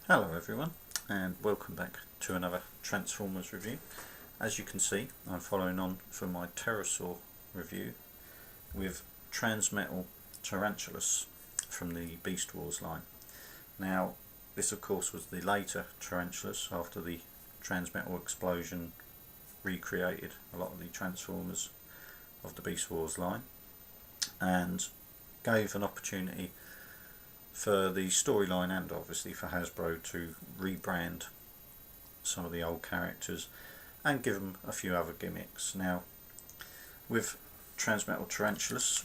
Hello everyone, and welcome back to another Transformers review. As you can see, I'm following on from my pterosaur review with transmetal Tarantulas from the Beast Wars line. Now, this of course was the later Trenchless, after the transmetal explosion recreated a lot of the Transformers of the Beast Wars line and gave an opportunity for the storyline and obviously for Hasbro to rebrand some of the old characters and give them a few other gimmicks. Now, with Transmetal Tarantulas,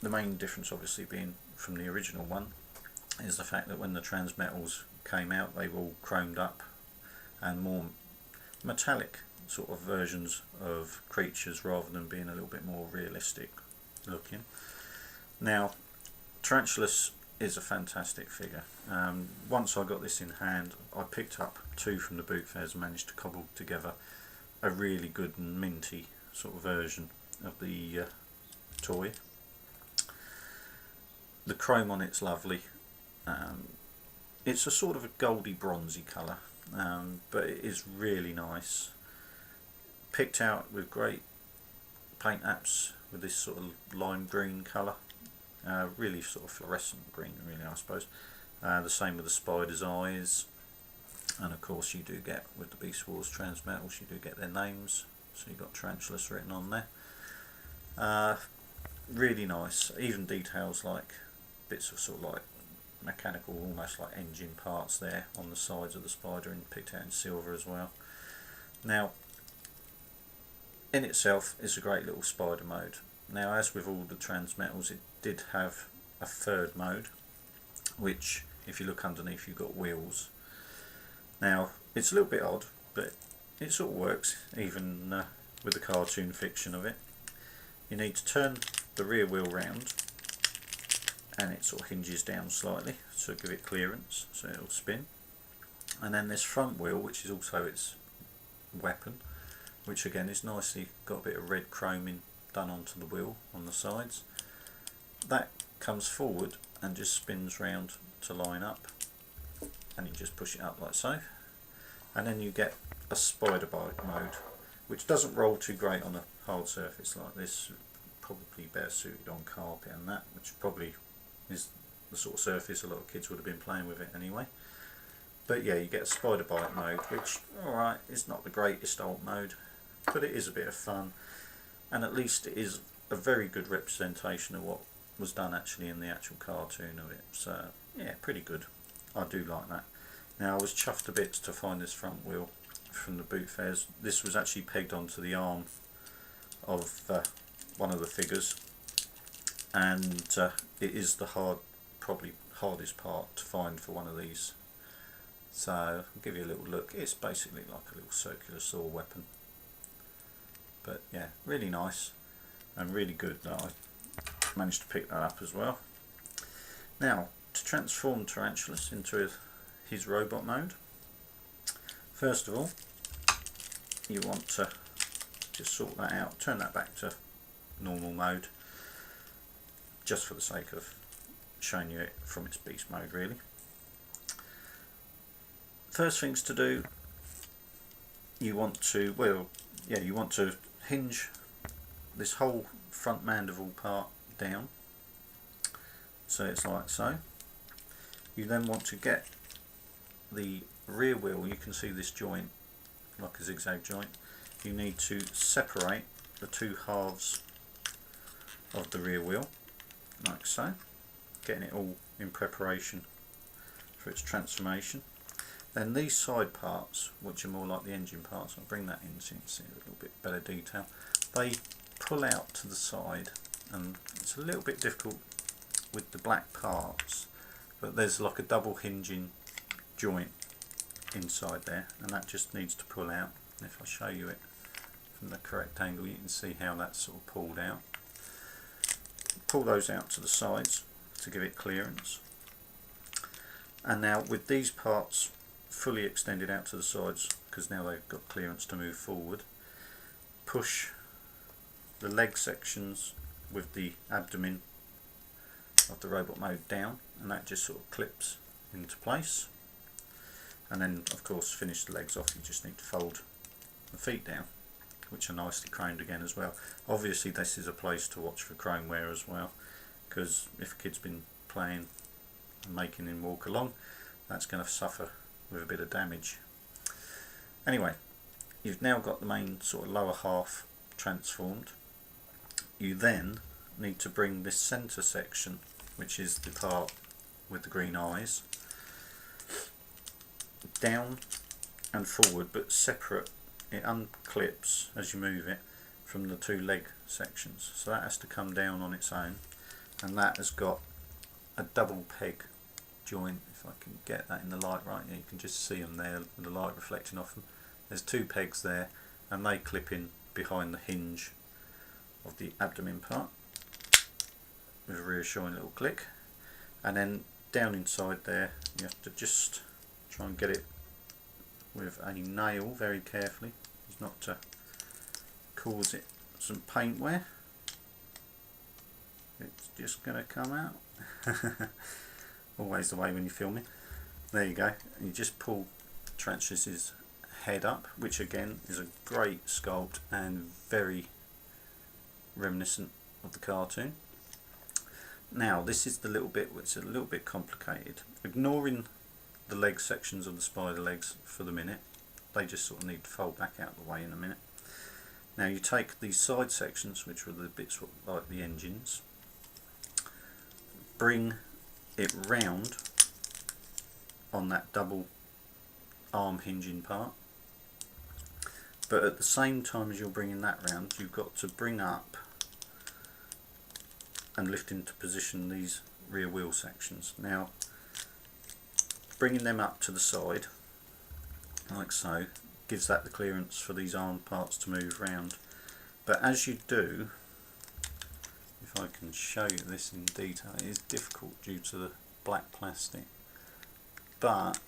the main difference obviously being from the original one is the fact that when the Transmetals came out, they were all chromed up and more metallic sort of versions of creatures rather than being a little bit more realistic looking. Now, Trenchless is a fantastic figure. Once I got this in hand, I picked up two from the boot fairs and managed to cobble together a really good and minty sort of version of the toy. The chrome on it's lovely. It's a sort of a goldy bronzy colour, but it is really nice. Picked out with great paint apps with this sort of lime green colour. Really sort of fluorescent green, really, I suppose. The same with the spider's eyes, and of course you do get, with the Beast Wars Transmetals, you do get their names, so you've got Trenchless written on there. Really nice, even details like bits of sort of like mechanical, almost like engine parts there on the sides of the spider, and picked out in silver as well. Now, in itself, it's a great little spider mode. Now, as with all the Transmetals, it did have a third mode, which, if you look underneath, you've got wheels. Now, it's a little bit odd, but it sort of works, even with the cartoon fiction of it. You need to turn the rear wheel round, and it sort of hinges down slightly, so give it clearance, so it'll spin. And then this front wheel, which is also its weapon, which again is nicely got a bit of red chroming done onto the wheel on the sides. That comes forward and just spins round to line up, and you just push it up like so, and then you get a spider bite mode, which doesn't roll too great on a hard surface like this. Probably better suited on carpet and that, which probably is the sort of surface a lot of kids would have been playing with it anyway. But yeah, you get a spider bite mode, which, alright, is not the greatest alt mode, but it is a bit of fun. And at least it is a very good representation of what was done actually in the actual cartoon of it. So yeah, pretty good. I do like that. Now, I was chuffed to bits to find this front wheel from the boot fairs. This was actually pegged onto the arm of one of the figures, and it is the probably hardest part to find for one of these. So I'll give you a little look. It's basically like a little circular saw weapon. But yeah, really nice and really good that I managed to pick that up as well. Now, to transform Tarantulas into his robot mode, first of all, you want to just sort that out, turn that back to normal mode, just for the sake of showing you it from its beast mode really. First things to do, you want to, you want to hinge this whole front mandible part down, so it's like so. You then want to get the rear wheel, you can see this joint, like a zigzag joint. You need to separate the two halves of the rear wheel, like so, getting it all in preparation for its transformation. Then these side parts, which are more like the engine parts, I'll bring that in so you can see a little bit better detail. They pull out to the side, and it's a little bit difficult with the black parts, but there's like a double hinging joint inside there, and that just needs to pull out. And if I show you it from the correct angle, you can see how that's sort of pulled out. Pull those out to the sides to give it clearance. And now with these parts fully extended out to the sides, because now they've got clearance to move forward, push the leg sections with the abdomen of the robot mode down, and that just sort of clips into place. And then of course finish the legs off, you just need to fold the feet down, which are nicely chromed again as well. Obviously this is a place to watch for chrome wear as well, because if a kid's been playing and making him walk along, that's going to suffer with a bit of damage. Anyway, you've now got the main sort of lower half transformed. You then need to bring this centre section, which is the part with the green eyes, down and forward but separate. It unclips as you move it from the two leg sections, so that has to come down on its own, and that has got a double peg joint. If I can get that in the light right, you can just see them there with the light reflecting off them. There's two pegs there and they clip in behind the hinge of the abdomen part with a reassuring little click, and then down inside there you have to just try and get it with a nail very carefully, as not to cause it some paint wear. It's just going to come out. Always the way when you're filming. There you go. And you just pull Trenchless's head up, which again is a great sculpt and very reminiscent of the cartoon. Now this is the little bit which is a little bit complicated. Ignoring the leg sections of the spider legs for the minute, they just sort of need to fold back out of the way in a minute. Now you take these side sections, which were the bits like the engines, bring it round on that double arm hinging part, but at the same time as you're bringing that round, you've got to bring up and lift into position these rear wheel sections. Now bringing them up to the side like so gives that the clearance for these arm parts to move round, but as you do, if I can show you this in detail, it is difficult due to the black plastic, but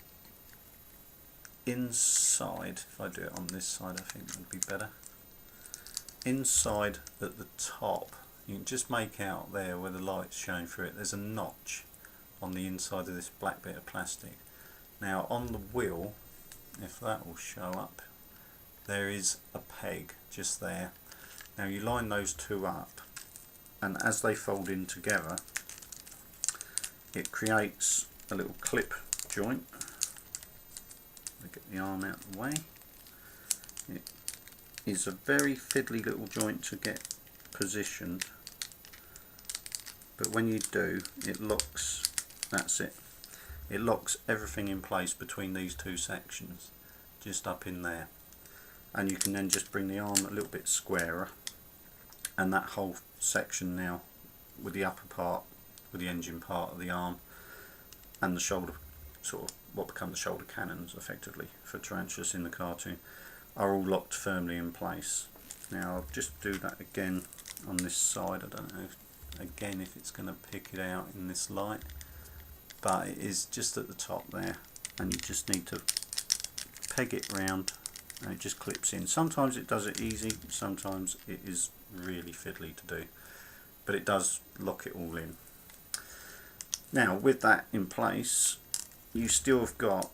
inside, if I do it on this side I think it would be better, inside at the top you can just make out there where the light's showing through it, there's a notch on the inside of this black bit of plastic. Now on the wheel, if that will show up, there is a peg just there. Now you line those two up, and as they fold in together it creates a little clip joint. I'll get the arm out of the way. It is a very fiddly little joint to get positioned, but when you do, it locks, that's it, it locks everything in place between these two sections just up in there, and you can then just bring the arm a little bit squarer, and that whole section now with the upper part, with the engine part of the arm and the shoulder, sort of what become the shoulder cannons effectively for Tarantulas in the cartoon, are all locked firmly in place. Now I'll just do that again on this side. I don't know again if it's going to pick it out in this light, but it is just at the top there, and you just need to peg it round and it just clips in. Sometimes it does it easy, sometimes it is really fiddly to do, but it does lock it all in. Now with that in place, you still have got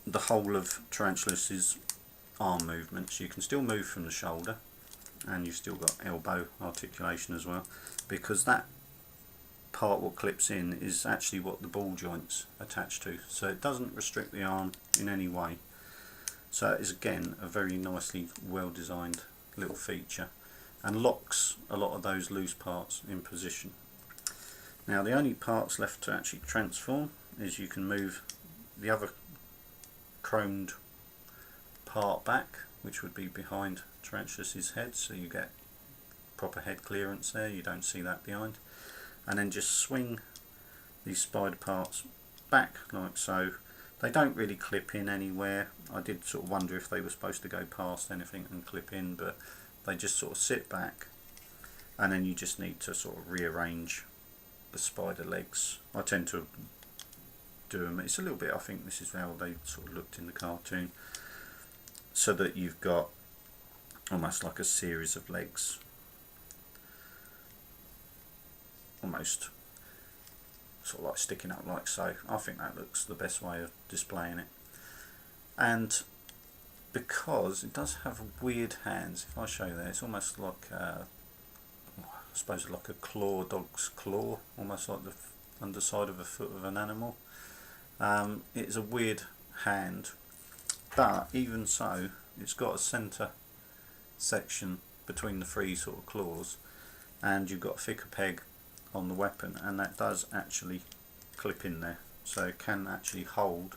the whole of Trenchless's arm movements. You can still move from the shoulder, and you've still got elbow articulation as well, because that part what clips in is actually what the ball joints attach to, so it doesn't restrict the arm in any way. So it is again a very nicely well designed little feature, and locks a lot of those loose parts in position. Now the only parts left to actually transform is you can move the other chromed part back, which would be behind Trenchless's head, so you get proper head clearance there, you don't see that behind, and then just swing these spider parts back like so. They don't really clip in anywhere. I did sort of wonder if they were supposed to go past anything and clip in, but they just sort of sit back, and then you just need to sort of rearrange the spider legs. I tend to do them, it's a little bit, I think this is how they sort of looked in the cartoon, so that you've got almost like a series of legs, almost sort of like sticking up like so. I think that looks the best way of displaying it. And because it does have weird hands, if I show you there, it's almost like I suppose like a claw, dog's claw, almost like the underside of a foot of an animal. It's a weird hand, but even so, it's got a centre section between the three sort of claws, and you've got a thicker peg on the weapon, and that does actually clip in there, so it can actually hold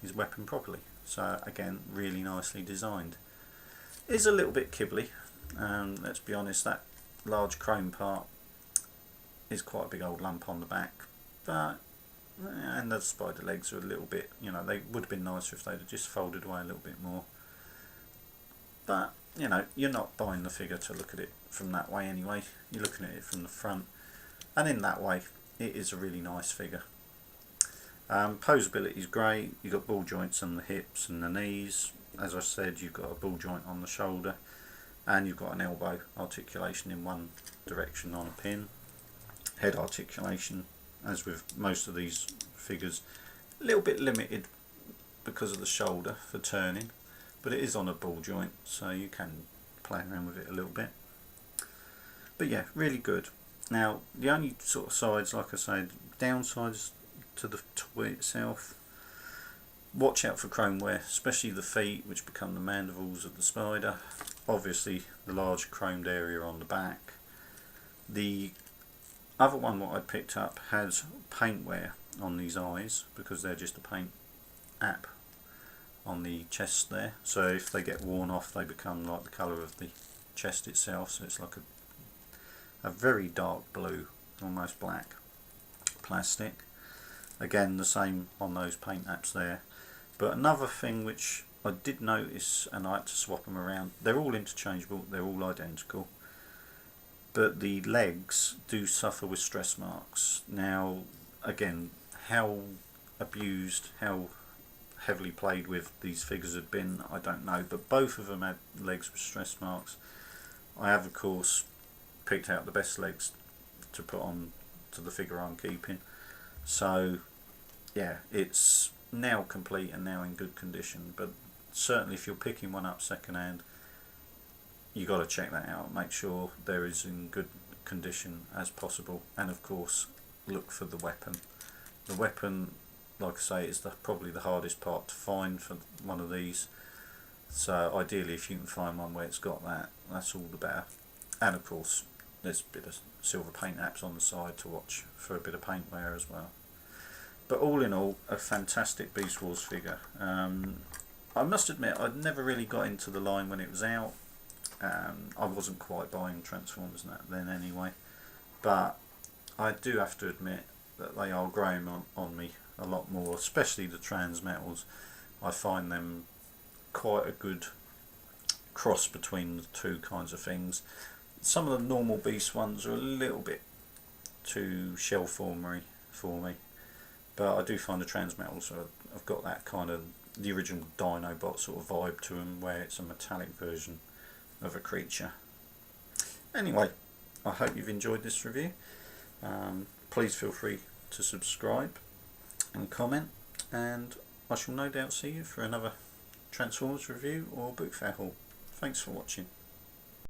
his weapon properly. So again, really nicely designed. It's a little bit kibbly, let's be honest, that large chrome part is quite a big old lump on the back, but and the spider legs are a little bit, you know, they would have been nicer if they'd have just folded away a little bit more. But you know, you're not buying the figure to look at it from that way anyway, you're looking at it from the front, and in that way it is a really nice figure. Posability is great, you've got ball joints on the hips and the knees, as I said you've got a ball joint on the shoulder, and you've got an elbow articulation in one direction on a pin. Head articulation, as with most of these figures, a little bit limited because of the shoulder for turning, but it is on a ball joint, so you can play around with it a little bit. But yeah, really good. Now the only sort of sides, like I said, downsides to the toy itself, watch out for chrome wear, especially the feet, which become the mandibles of the spider. Obviously the large chromed area on the back. The other one what I picked up has paint wear on these eyes, because they're just a paint app on the chest there, so if they get worn off they become like the colour of the chest itself, so it's like a very dark blue, almost black plastic. Again, the same on those paint apps there. But another thing which I did notice, and I had to swap them around, they're all interchangeable, they're all identical, but the legs do suffer with stress marks. Now again, how abused, how heavily played with these figures have been, I don't know, but both of them had legs with stress marks. I have of course picked out the best legs to put on to the figure I'm keeping, so yeah, it's now complete and now in good condition. But certainly if you're picking one up second hand, you got to check that out, make sure there is in good condition as possible, and of course look for the weapon. The weapon, like I say, is probably the hardest part to find for one of these, so ideally if you can find one where it's got that, that's all the better. And of course there's a bit of silver paint apps on the side to watch for a bit of paint wear as well. But all in all, a fantastic Beast Wars figure. I must admit I'd never really got into the line when it was out. I wasn't quite buying Transformers then anyway, but I do have to admit that they are growing on me a lot more, especially the transmetals. I find them quite a good cross between the two kinds of things. Some of the normal beast ones are a little bit too shell formery for me, but I do find the transmetals have got that kind of the original Dinobot sort of vibe to them, where it's a metallic version of a creature. Anyway, I hope you've enjoyed this review. Please feel free to subscribe and comment, and I shall no doubt see you for another Transformers review or book fair haul. Thanks for watching.